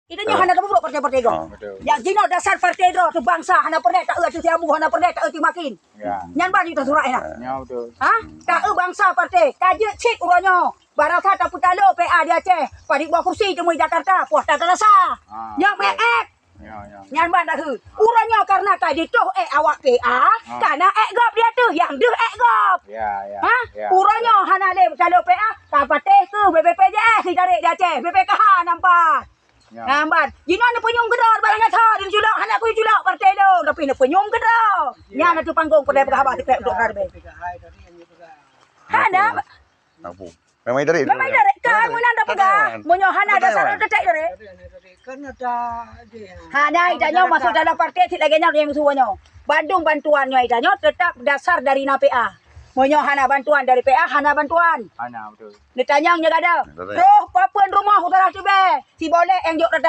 Itu nyo hana tebuk partai-partai go. Yang jino dasar partai do tu bangsa hana pernah tak tu tiamu hana pernah tak tu makin. Ya. Nyan ban itu surat ina. Nya betul. Ha? Tak bangsa partai. Kaje cik uranyo. Barata tak putalo PA di Aceh. Padi buah kursi temui Jakarta. Puas tak terasa. Yang meek. Ya. Nyan ban dah uranyo karena tadi toh awak PA. Karena gop dia tu yang deh gop. Ya. Ha? Uranyo hana le calo PA. Tak patih ke BPJS ditarik di Aceh. BPKH nampak. Nambat. Jino na penyong gedor barangnya tha din julak anak ku julak partai lo tapi na penyong gedor. Nya na tu panggung pada berhabat tekek untuk karbe. Hana Apa? Memang dari. memang dari kan mun anda pegang. Munyo hana dasar tetek dore. Kan ada dia. Hana idanyo masuk dalam partai tidak lagi yang musuhnya. Bandung bantuannya idanyo tetap dasar dari NPA. Munyo hana bantuan dari PA hana bantuan. Ana betul. Ditanya yang jaga ada. Roh papuan rumah utara tu be. Si boleh yang jok radar